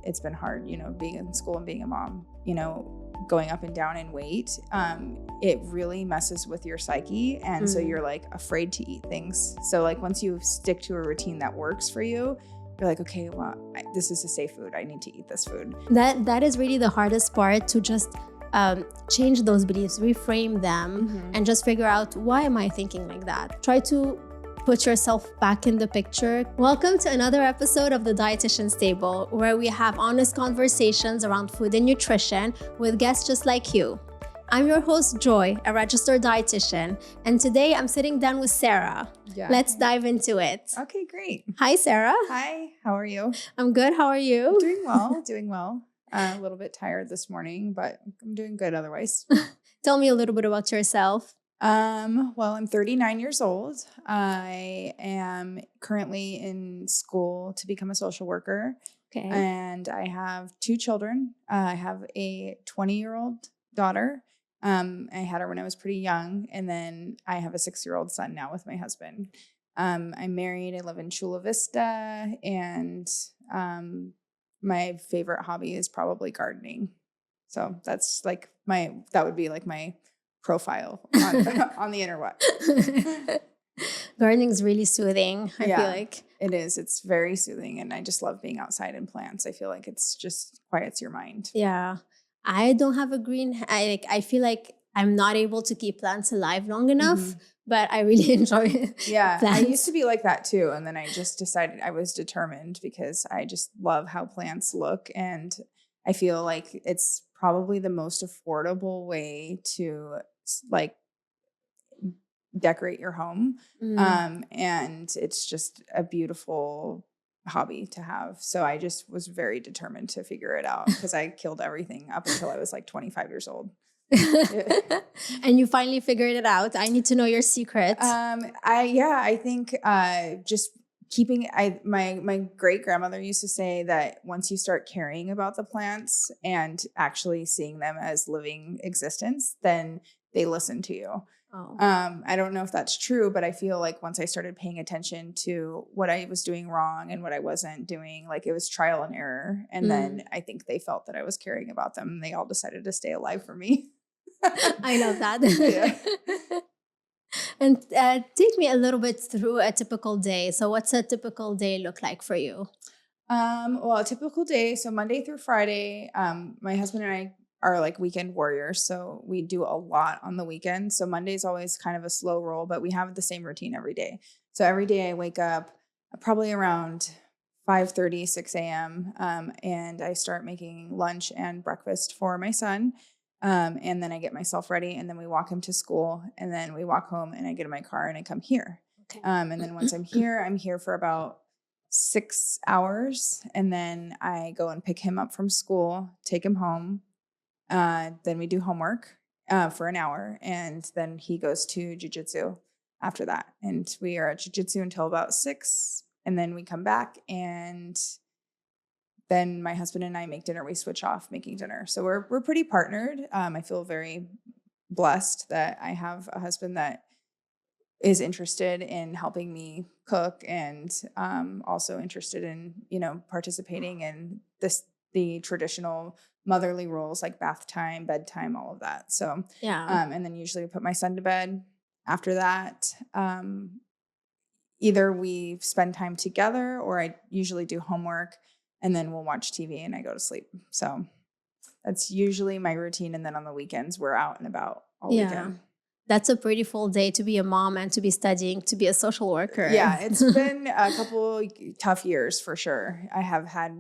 it's been hard, being in school and being a mom, going up and down in weight. It really messes with your psyche. And so you're like afraid to eat things. So like once you stick to a routine that works for you, you're like, okay, well, this is a safe food. I need to eat this food. That is really the hardest part, to just change those beliefs, reframe them, and just figure out, why am I thinking like that? Try to put yourself back in the picture. Welcome to another episode of the Dietitian's Table, where we have honest conversations around food and nutrition with guests just like you. I'm your host, Joy, a registered dietitian, and today I'm sitting down with Sara. Yeah. Let's dive into it. Okay, great. Hi, Sara. Hi, how are you? I'm good. How are you? Doing well. A little bit tired this morning, but I'm doing good otherwise. Tell me a little bit about yourself. Well, I'm 39 years old. I am currently in school to become a social worker. Okay. And I have 2 children. I have a 20-year-old daughter. I had her when I was pretty young. And then I have a 6-year-old son now with my husband. I'm married. I live in Chula Vista. And my favorite hobby is probably gardening. So that's like that would be like my profile on the interweb. Gardening is really soothing. I feel like it is. It's very soothing, and I just love being outside in plants. I feel like it's just quiets your mind. Yeah, I don't have a green. I feel like I'm not able to keep plants alive long enough, but I really enjoy it. Yeah, plants. I used to be like that too, and then I just decided I was determined because I just love how plants look, and I feel like it's probably the most affordable way to like decorate your home. And it's just a beautiful hobby to have. So I just was very determined to figure it out because I killed everything up until I was like 25 years old. And you finally figured it out. I need to know your secret. I think just keeping my great grandmother used to say that once you start caring about the plants and actually seeing them as living existence, then they listen to you. Oh. I don't know if that's true, but I feel like once I started paying attention to what I was doing wrong and what I wasn't doing, like it was trial and error. And then I think they felt that I was caring about them, and they all decided to stay alive for me. I love that. Yeah. And take me a little bit through a typical day. So what's a typical day look like for you? Well, a typical day. So Monday through Friday, my husband and I are like weekend warriors. So we do a lot on the weekend. So Monday's always kind of a slow roll, but we have the same routine every day. So every day I wake up probably around 5:30, 6 a.m. And I start making lunch and breakfast for my son. And then I get myself ready, and then we walk him to school, and then we walk home, and I get in my car and I come here. Okay. And then once I'm here for about 6 hours. And then I go and pick him up from school, take him home. Then we do homework for an hour, and then he goes to jujitsu after that. And we are at jujitsu until about 6, and then we come back, and then my husband and I make dinner. We switch off making dinner. So we're pretty partnered. I feel very blessed that I have a husband that is interested in helping me cook, and also interested in, participating in the traditional motherly roles like bath time, bedtime, all of that. So, and then usually we put my son to bed. After that, either we spend time together, or I usually do homework, and then we'll watch TV and I go to sleep. So that's usually my routine. And then on the weekends, we're out and about all weekend. That's a pretty full day to be a mom and to be studying, to be a social worker. Yeah, it's been a couple tough years for sure. I have had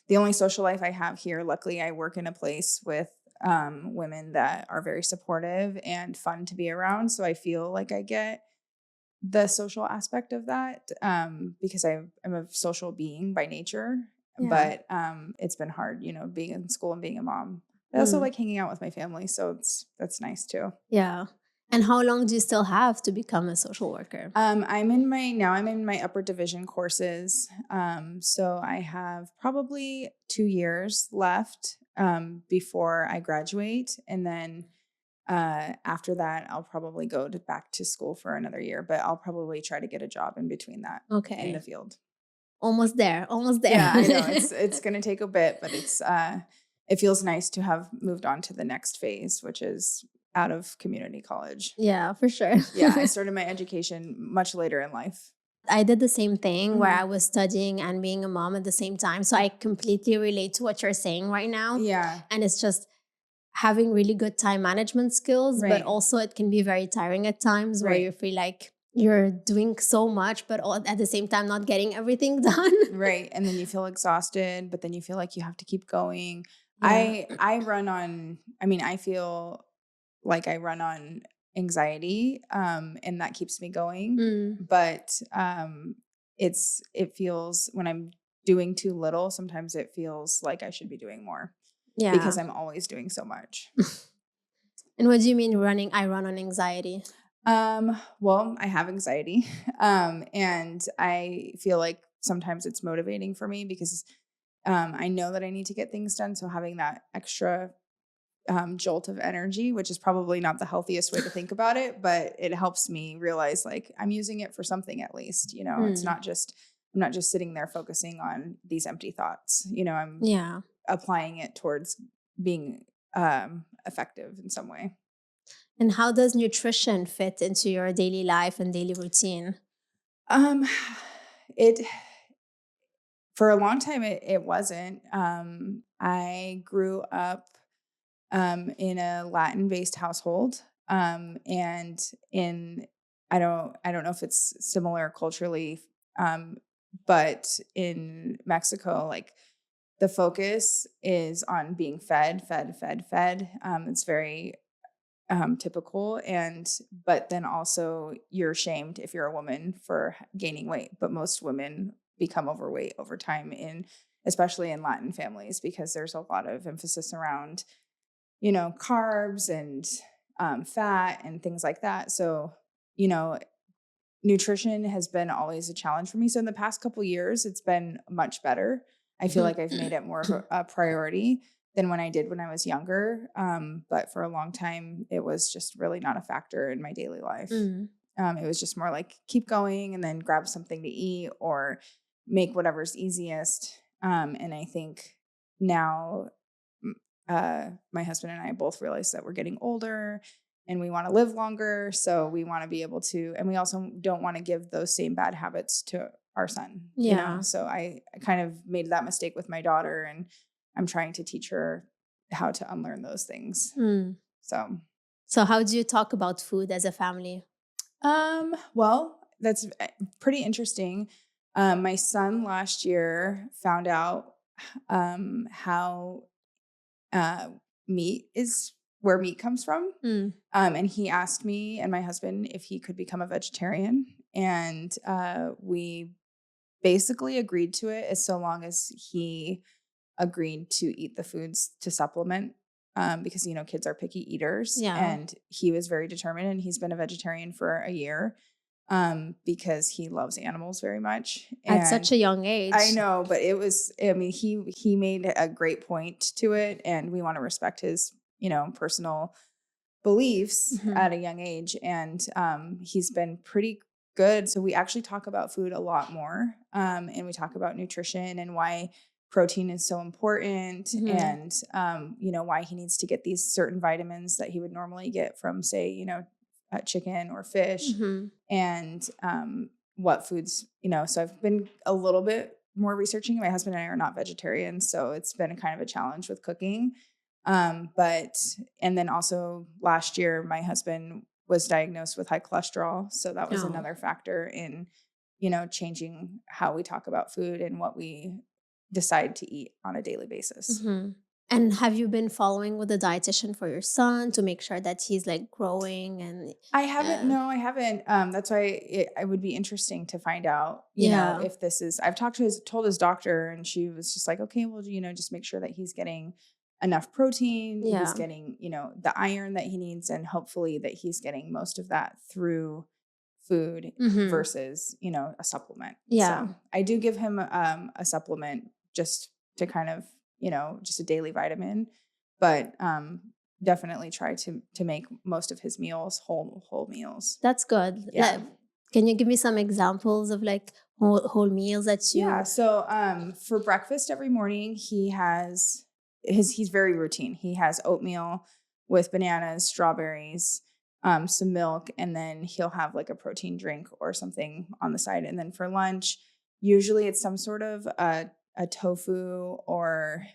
the only social life I have here. Luckily, I work in a place with women that are very supportive and fun to be around. So I feel like I get the social aspect of that because I'm a social being by nature. Yeah. But it's been hard, being in school and being a mom. I also like hanging out with my family, so that's nice too. Yeah. And how long do you still have to become a social worker? I'm in my upper division courses. So I have probably 2 years left before I graduate, and then after that, I'll probably go back to school for another year. But I'll probably try to get a job in between that. Okay. In the field. Almost there. Almost there. Yeah, I know it's going to take a bit, but it feels nice to have moved on to the next phase, which is out of community college. Yeah, for sure. Yeah, I started my education much later in life. I did the same thing where Mhm. I was studying and being a mom at the same time. So I completely relate to what you're saying right now. Yeah, And it's just having really good time management skills, but right. also it can be very tiring at times where Right. you feel like you're doing so much, but at the same time not getting everything done. Right. And then you feel exhausted, but then you feel like you have to keep going. Yeah. I run on, I mean, I feel like I run on anxiety, and that keeps me going. Mm, But it feels when I'm doing too little, sometimes it feels like I should be doing more because yeah. I'm always doing so much. And what do you mean running? I run on anxiety. Well, I have anxiety. And I feel like sometimes it's motivating for me because I know that I need to get things done. So having that extra jolt of energy, which is probably not the healthiest way to think about it, but it helps me realize like I'm using it for something at least. It's Mm, not just I'm not just sitting there focusing on these empty thoughts. I'm yeah. applying it towards being effective in some way. And how does nutrition fit into your daily life and daily routine? Um, it For a long time it wasn't. I grew up in a Latin-based household, and in I don't know if it's similar culturally, um, but in Mexico, like the focus is on being fed, fed, fed, fed. It's very typical, but then also you're shamed if you're a woman for gaining weight. But most women become overweight over time, especially in Latin families, because there's a lot of emphasis around carbs and fat and things like that. So, you know, nutrition has been always a challenge for me. So in the past couple years, it's been much better. I feel like I've made it more of a priority than when I did when I was younger. But for a long time, it was just really not a factor in my daily life. Mm, It was just more like keep going and then grab something to eat or make whatever's easiest. And I think now my husband and I both realize that we're getting older and we want to live longer. So we want to be able to, and we also don't want to give those same bad habits to our son, yeah. So I kind of made that mistake with my daughter and I'm trying to teach her how to unlearn those things. Mm. So, So how do you talk about food as a family? well, that's pretty interesting. My son last year found out how uh, meat is where meat comes from. Mm, And he asked me and my husband if he could become a vegetarian. And we basically agreed to it as so long as he agreed to eat the foods to supplement. Because, kids are picky eaters. yeah. And he was very determined and he's been a vegetarian for a year because he loves animals very much. At such And a young I age. know, but he made a great point to it, and we want to respect his, personal beliefs Mhm. at a young age. And he's been pretty good. So we actually talk about food a lot more, and we talk about nutrition and why protein is so important, Mhm. and why he needs to get these certain vitamins that he would normally get from, say, chicken or fish, Mhm. and what foods, so I've been a little bit more researching. My husband and I are not vegetarians, so it's been kind of a challenge with cooking. And then also last year, my husband was diagnosed with high cholesterol. So that was Oh. another factor in, changing how we talk about food and what we decide to eat on a daily basis. Mhm. And have you been following with a dietitian for your son to make sure that he's like growing and I haven't. uh, No, I haven't. That's why it would be interesting to find out, yeah. if this is. I've told his doctor, and she was just like, okay, well, just make sure that he's getting enough protein, he's Yeah. getting, the iron that he needs, and hopefully that he's getting most of that through food Mhm. versus, a supplement. Yeah. So I do give him a supplement just to kind of, just a daily vitamin, but definitely try to make most of his meals whole meals. That's good. Yeah. Can you give me some examples of like whole meals that you? Yeah. So for breakfast every morning, he's very routine. He has oatmeal with bananas, strawberries, some milk, and then he'll have like a protein drink or something on the side. And then for lunch, usually it's some sort of a tofu or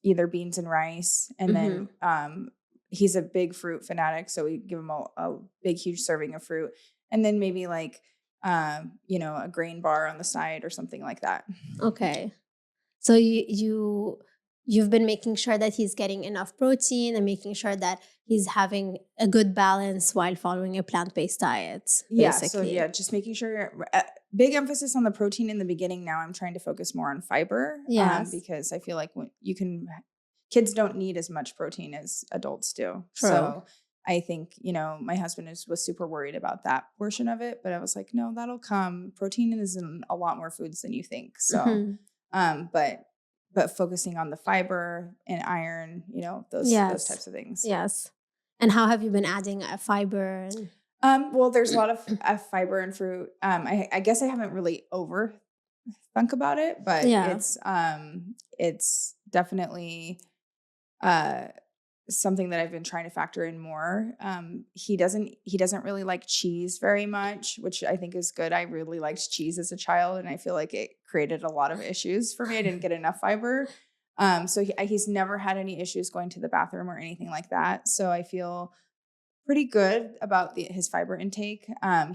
either beans and rice. And then he's a big fruit fanatic, so we give him a big, huge serving of fruit, and then maybe like a grain bar on the side or something like that. Okay. So you've been making sure that he's getting enough protein and making sure that he's having a good balance while following a plant-based diet, Yeah. So basically. just making sure. Big emphasis on the protein in the beginning. Now I'm trying to focus more on fiber. Yes. Because I feel like kids don't need as much protein as adults do. True. So I think, my husband was super worried about that portion of it, but I was like, no, that'll come. Protein is in a lot more foods than you think. So, but focusing on the fiber and iron, those types of things. Yes. And how have you been adding fiber? Well, there's a lot of fiber in fruit. I guess I haven't really thunk about it, but it's definitely something that I've been trying to factor in more. He doesn't really like cheese very much, which I think is good. I really liked cheese as a child, and I feel like it created a lot of issues for me. I didn't get enough fiber. So he's never had any issues going to the bathroom or anything like that. So I feel pretty good about his fiber intake.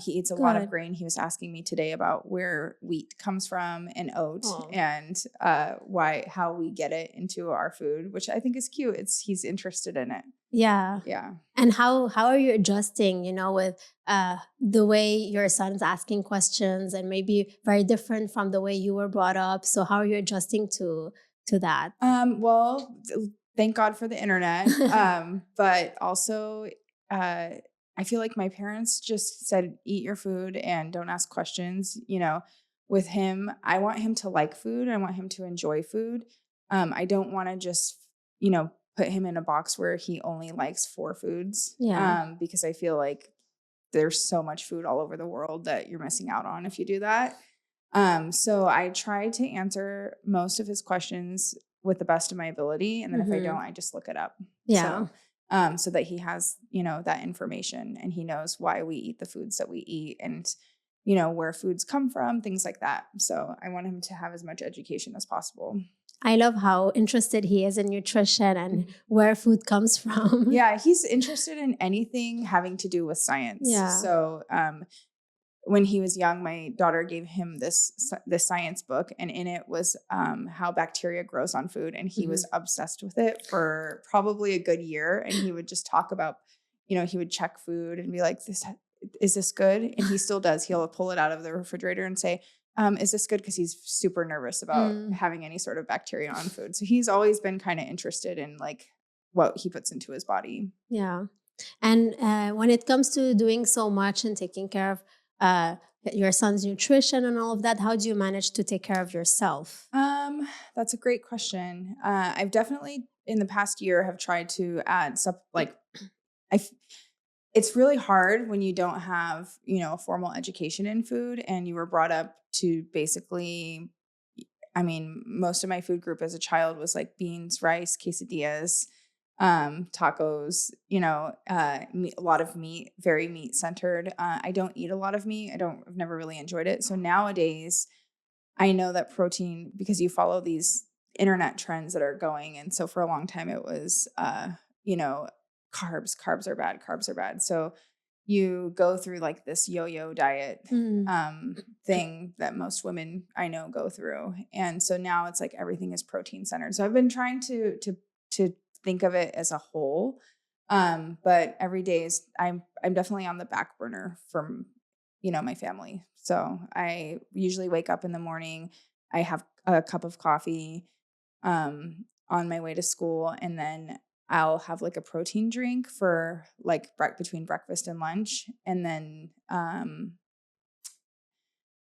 He eats a lot of grain. He was asking me today about where wheat comes from and oat and how we get it into our food, which I think is cute. He's interested in it. Yeah. Yeah. And how are you adjusting, with the way your son's asking questions, and maybe very different from the way you were brought up? So how are you adjusting to that? Well, thank God for the internet. But also I feel like my parents just said, eat your food and don't ask questions. With him, I want him to like food. I want him to enjoy food. I don't want to just, put him in a box where he only likes 4 foods. Yeah. Because I feel like there's so much food all over the world that you're missing out on if you do that. So I try to answer most of his questions with the best of my ability. And then if I don't, I just look it up. Yeah. So that he has, that information, and he knows why we eat the foods that we eat, and, where foods come from, things like that. So I want him to have as much education as possible. I love how interested he is in nutrition and where food comes from. Yeah, he's interested in anything having to do with science. Yeah. So when he was young, my daughter gave him this science book, and in it was how bacteria grows on food. And he was obsessed with it for probably a good year. And he would just talk about, he would check food and be like, is this good? And he still does. He'll pull it out of the refrigerator and say, is this good? Because he's super nervous about having any sort of bacteria on food. So he's always been kind of interested in like what he puts into his body. Yeah. And when it comes to doing so much and taking care of your son's nutrition and all of that, how do you manage to take care of yourself? That's a great question. I've definitely in the past year have tried to add stuff like it's really hard when you don't have, a formal education in food, and you were brought up to basically, most of my food group as a child was like beans, rice, quesadillas, tacos, a lot of meat, very meat centered. I don't eat a lot of meat. I've never really enjoyed it. So nowadays I know that protein, because you follow these internet trends that are going. And so for a long time it was, carbs are bad. So you go through like this yo-yo diet, thing that most women I know go through. And so now it's like everything is protein centered. So I've been trying to think of it as a whole. But every day I'm definitely on the back burner from, my family. So I usually wake up in the morning, I have a cup of coffee, on my way to school. And then I'll have like a protein drink for like between breakfast and lunch. And then,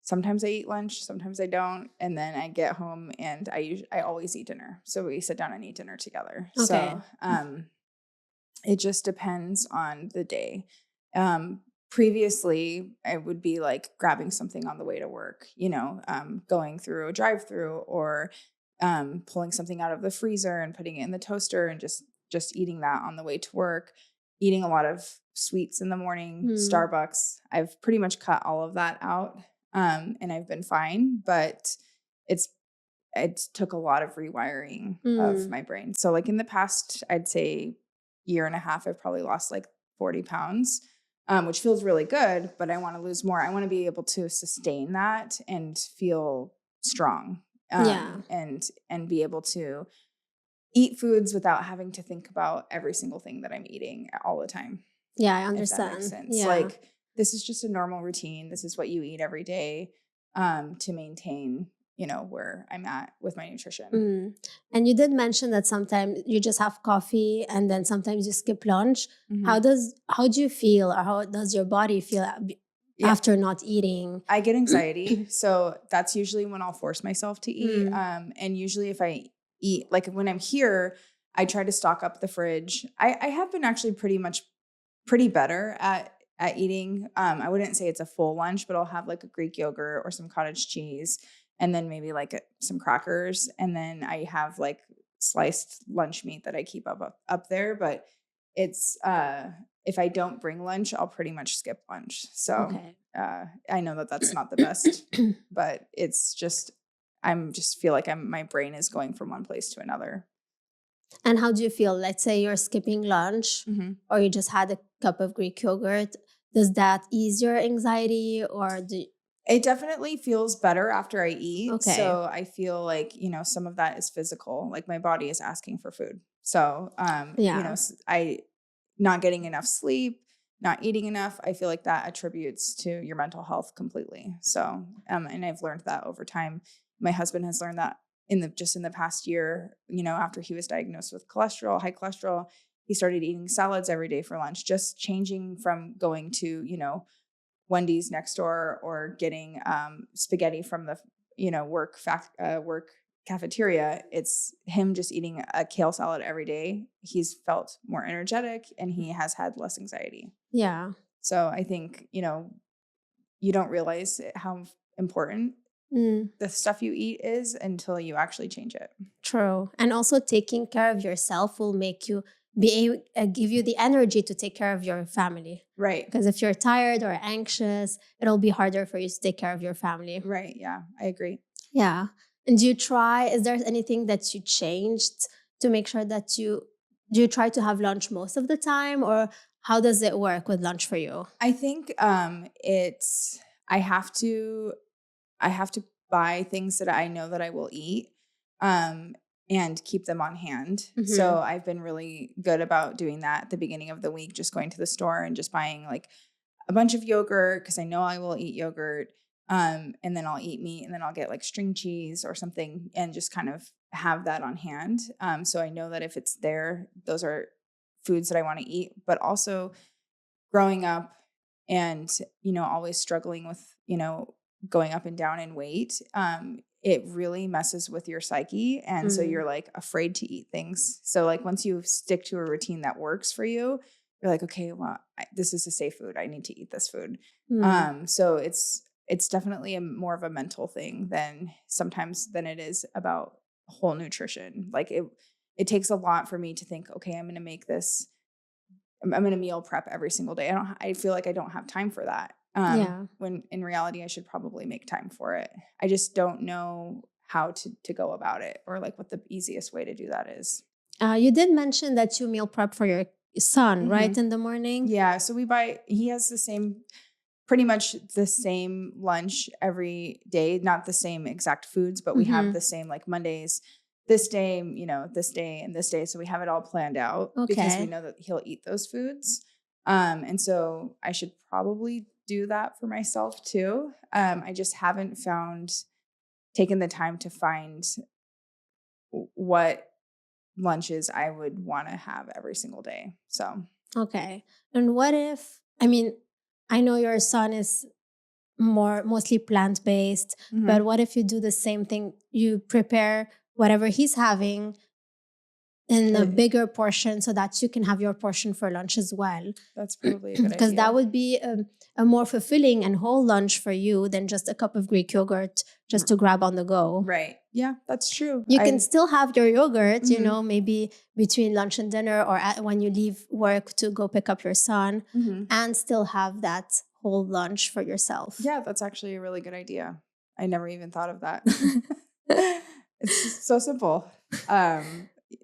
sometimes I eat lunch, sometimes I don't. And then I get home and I always eat dinner. So we sit down and eat dinner together. Okay. So, it just depends on the day. previously I would be like grabbing something on the way to work, going through a drive-through or pulling something out of the freezer and putting it in the toaster and just eating that on the way to work, eating a lot of sweets in the morning, Starbucks. I've pretty much cut all of that out, and I've been fine, but it took a lot of rewiring of my brain. So like in the past, I'd say year and a half, I've probably lost like 40 pounds, which feels really good, but I want to lose more. I want to be able to sustain that and feel strong, and be able to eat foods without having to think about every single thing that I'm eating all the time. Yeah, I understand. If that makes sense. Yeah. Like this is just a normal routine. This is what you eat every day, to maintain, where I'm at with my nutrition. And you did mention that sometimes you just have coffee and then sometimes you skip lunch. How do you feel, or how does your body feel after not eating? I get anxiety. So that's usually when I'll force myself to eat. And usually if I eat, like when I'm here, I try to stock up the fridge. I have been actually pretty better at eating. I wouldn't say it's a full lunch, but I'll have like a Greek yogurt or some cottage cheese, and then maybe like some crackers. And then I have like sliced lunch meat that I keep up there. But it's, if I don't bring lunch, I'll pretty much skip lunch. So I know that that's not the best, but it's just, feel like my brain is going from one place to another. And how do you feel? Let's say you're skipping lunch or you just had a cup of Greek yogurt. Does that ease your anxiety, or It definitely feels better after I eat. Okay. So I feel like, some of that is physical. Like my body is asking for food. So, I not getting enough sleep, not eating enough, I feel like that attributes to your mental health completely. So, and I've learned that over time. My husband has learned that in the past year, after he was diagnosed with high cholesterol, he started eating salads every day for lunch, just changing from going to, Wendy's next door or getting spaghetti from the work cafeteria. It's him just eating a kale salad every day. He's felt more energetic and he has had less anxiety. Yeah. So I think you don't realize how important the stuff you eat is until you actually change it. True. And also taking care of yourself will make you give you the energy to take care of your family. Right. Because if you're tired or anxious, it'll be harder for you to take care of your family. Right. Yeah, I agree. Yeah. And is there anything that you changed to make sure that do you try to have lunch most of the time, or how does it work with lunch for you? I think I have to buy things that I know that I will eat. And keep them on hand. So I've been really good about doing that at the beginning of the week, just going to the store and just buying like a bunch of yogurt because I know I will eat yogurt. And then I'll eat meat, and then I'll get like string cheese or something and just kind of have that on hand. So I know that if it's there, those are foods that I want to eat. But also growing up and, always struggling with, going up and down in weight, it really messes with your psyche. And so you're like afraid to eat things. So like once you stick to a routine that works for you, you're like, okay, well, this is a safe food. I need to eat this food. So it's definitely more of a mental thing than it is about whole nutrition. Like it takes a lot for me to think, okay, I'm going to make this. I'm going to meal prep every single day. I feel like I don't have time for that. When in reality, I should probably make time for it. I just don't know how to go about it, or like what the easiest way to do that is. You did mention that you meal prep for your son, right? In the morning? Yeah. So he has pretty much the same lunch every day, not the same exact foods, but we have the same, like Mondays, this day, this day and this day. So we have it all planned out because we know that he'll eat those foods. And so I should probably do that for myself too. I just haven't taken the time to find what lunches I would want to have every single day. So. Okay. And what if, I know your son is mostly plant-based, but what if you do the same thing? You prepare whatever he's having in a bigger portion so that you can have your portion for lunch as well. That's probably a good idea. Because that would be a more fulfilling and whole lunch for you than just a cup of Greek yogurt just to grab on the go. Right. Yeah, that's true. You can still have your yogurt, maybe between lunch and dinner or when you leave work to go pick up your son and still have that whole lunch for yourself. Yeah, that's actually a really good idea. I never even thought of that. It's just so simple. I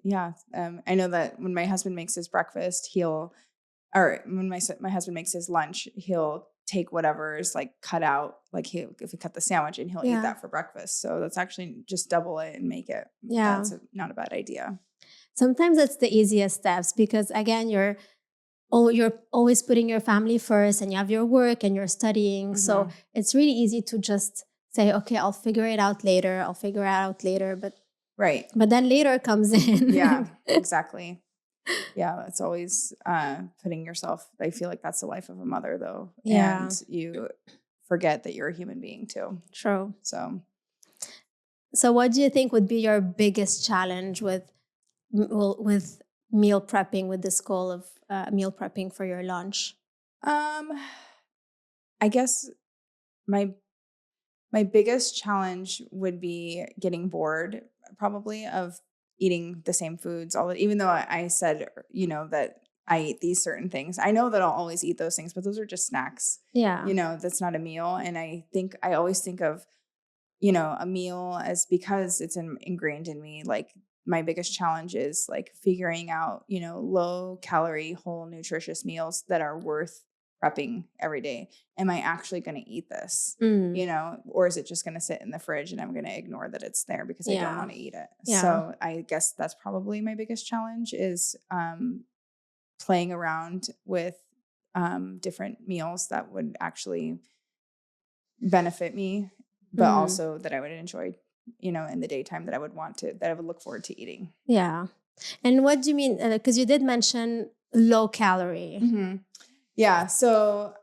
know that when my husband makes his breakfast, when my husband makes his lunch, he'll take whatever is like cut out, like if we cut the sandwich and he'll eat that for breakfast. So that's actually just double it and make it. Yeah. That's not a bad idea. Sometimes it's the easiest steps because again, you're always putting your family first and you have your work and you're studying. So it's really easy to just say, okay, I'll figure it out later. But then later comes in. Yeah, exactly. Yeah, it's always putting yourself. I feel like that's the life of a mother, though. Yeah. And you forget that you're a human being too. True. So what do you think would be your biggest challenge with meal prepping, with this goal of meal prepping for your lunch? I guess my biggest challenge would be getting bored, probably, of eating the same foods even though I said, that I eat these certain things. I know that I'll always eat those things, but those are just snacks. Yeah. That's not a meal. And I always think of, a meal as, because it's ingrained in me, like my biggest challenge is like figuring out, low calorie, whole nutritious meals that are worth prepping every day. Am I actually going to eat this? Or is it just going to sit in the fridge and I'm going to ignore that it's there because I don't want to eat it? Yeah. So I guess that's probably my biggest challenge is playing around with different meals that would actually benefit me, but also that I would enjoy, in the daytime, that I would look forward to eating. Yeah. And what do you mean? Because you did mention low calorie. Yeah. So,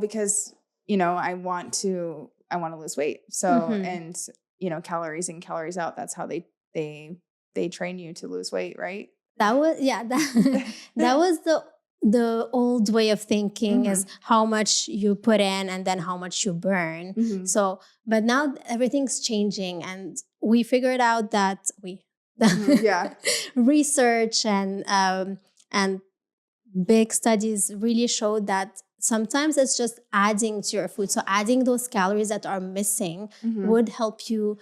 because, I want to lose weight. So, and, calories in, calories out, that's how they train you to lose weight. Right. That was the old way of thinking is how much you put in and then how much you burn. So, but now everything's changing and we figured out that research and big studies really showed that sometimes it's just adding to your food. So adding those calories that are missing would help you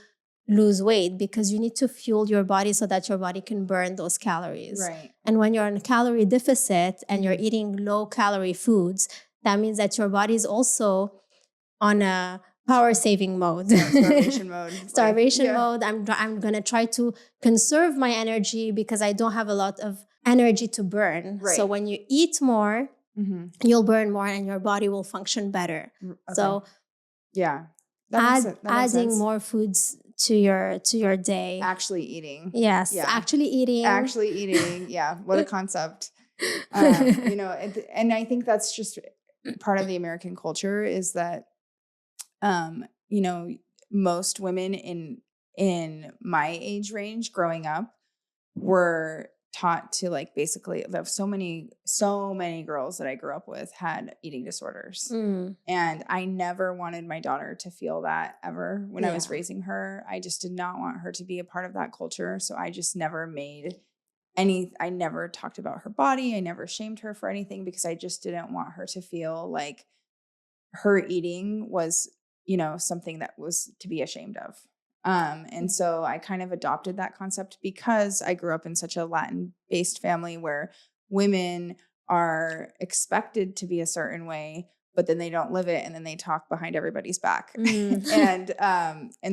lose weight because you need to fuel your body so that your body can burn those calories. Right. And when you're on a calorie deficit and you're eating low calorie foods, that means that your body is also on a power saving mode. Starvation mode. Mode. I'm going to try to conserve my energy because I don't have a lot of energy to burn. Right. So when you eat more, you'll burn more and your body will function better. Okay. So yeah, adding more foods to your day. Actually eating. Yes. Yeah. Actually eating. Yeah. What a concept. And I think that's just part of the American culture is that, most women in my age range growing up were taught to like basically so many girls that I grew up with had eating disorders. And I never wanted my daughter to feel that ever when I was raising her. I just did not want her to be a part of that culture. So I just never I never talked about her body. I never shamed her for anything because I just didn't want her to feel like her eating was, something that was to be ashamed of. And so I kind of adopted that concept because I grew up in such a Latin-based family where women are expected to be a certain way, but then they don't live it. And then they talk behind everybody's back. And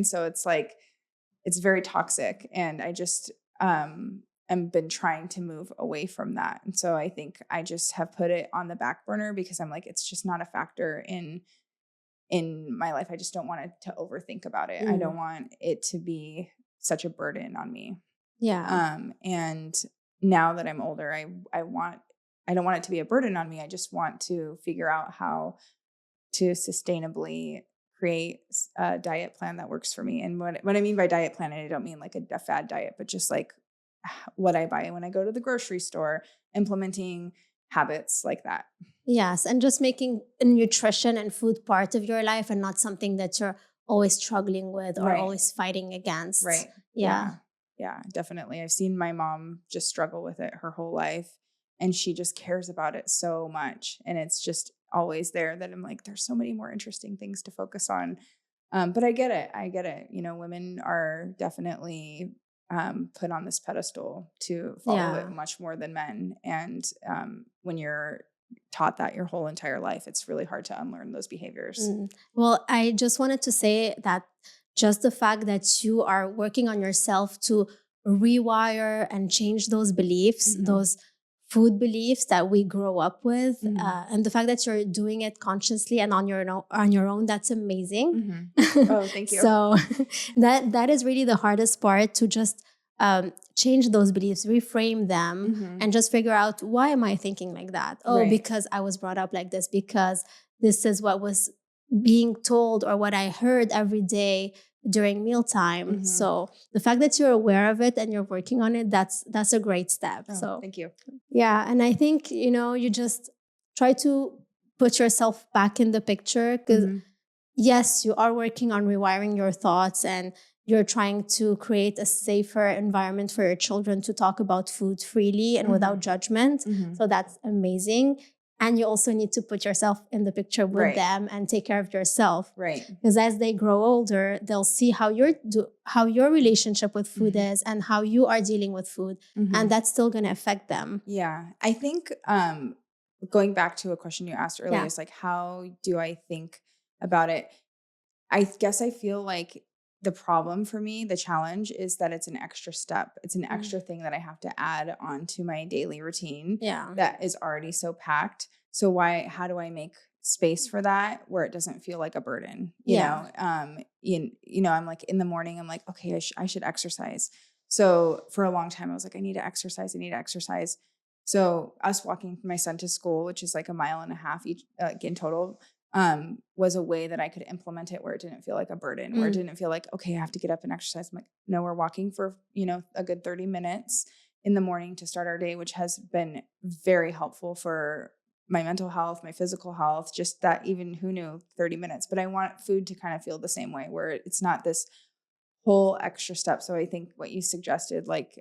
so it's like, it's very toxic. And I just, I've been trying to move away from that. And so I think I just have put it on the back burner because I'm like, it's just not a factor in my life. I just don't want to overthink about it. I don't want it to be such a burden on me. Yeah. And now that I'm older, I don't want it to be a burden on me. I just want to figure out how to sustainably create a diet plan that works for me. And what I mean by diet plan, I don't mean like a fad diet, but just like what I buy when I go to the grocery store, implementing habits like that. Yes, and just making nutrition and food part of your life and not something that you're always struggling with or always fighting against. Right. Yeah, definitely. I've seen my mom just struggle with it her whole life, and she just cares about it so much. And it's just always there that I'm like, there's so many more interesting things to focus on. But I get it. Women are definitely put on this pedestal to follow it much more than men. And when you're taught that your whole entire life, it's really hard to unlearn those behaviors. Well, I just wanted to say that just the fact that you are working on yourself to rewire and change those beliefs, those food beliefs that we grow up with, and the fact that you're doing it consciously and on your own, that's amazing. Oh, thank you. So that is really the hardest part, to just change those beliefs, reframe them, and just figure out, why am I thinking like that? Oh, because I was brought up like this, because this is what was being told or what I heard every day during mealtime. So the fact that you're aware of it and you're working on it, that's a great step. So thank you. Yeah. And I think, you just try to put yourself back in the picture, because yes, you are working on rewiring your thoughts, and you're trying to create a safer environment for your children to talk about food freely and without judgment. So that's amazing. And you also need to put yourself in the picture with them and take care of yourself. Right. Because as they grow older, they'll see how your relationship with food is and how you are dealing with food. And that's still going to affect them. Yeah. I think going back to a question you asked earlier, is like, how do I think about it? I guess I feel like the problem for me, the challenge, is that it's an extra step. It's an extra thing that I have to add onto my daily routine that is already so packed. So how do I make space for that where it doesn't feel like a burden? You know, I'm like, in the morning, I'm like, okay, I should exercise. So for a long time, I was like, I need to exercise. So us walking my son to school, which is like 1.5 miles each in total, was a way that I could implement it where it didn't feel like a burden, where it didn't feel like, okay, I have to get up and exercise. I'm like, no, we're walking for, a good 30 minutes in the morning to start our day, which has been very helpful for my mental health, my physical health, just that, even who knew 30 minutes, but I want food to kind of feel the same way, where it's not this whole extra step. So I think what you suggested, like,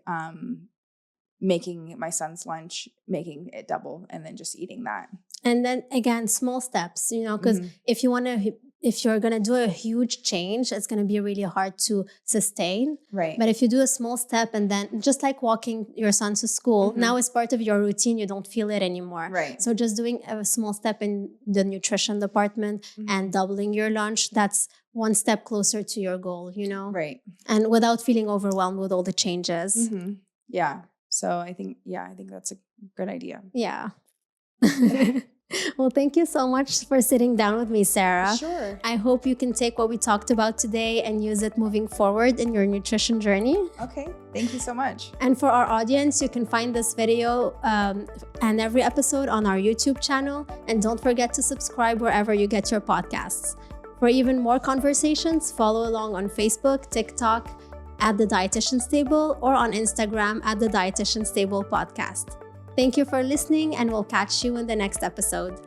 making my son's lunch, making it double, and then just eating that. And then again, small steps, because if you're going to do a huge change, it's going to be really hard to sustain. Right. But if you do a small step, and then just like walking your son to school, now it's part of your routine, you don't feel it anymore. Right. So just doing a small step in the nutrition department and doubling your lunch, that's one step closer to your goal, Right. And without feeling overwhelmed with all the changes. Yeah. So I think that's a good idea. Yeah. Well, thank you so much for sitting down with me, Sara. Sure. I hope you can take what we talked about today and use it moving forward in your nutrition journey. Okay. Thank you so much. And for our audience, you can find this video and every episode on our YouTube channel. And don't forget to subscribe wherever you get your podcasts. For even more conversations, follow along on Facebook, TikTok, at The Dietitian's Table, or on Instagram at The Dietitian's Table Podcast. Thank you for listening, and we'll catch you in the next episode.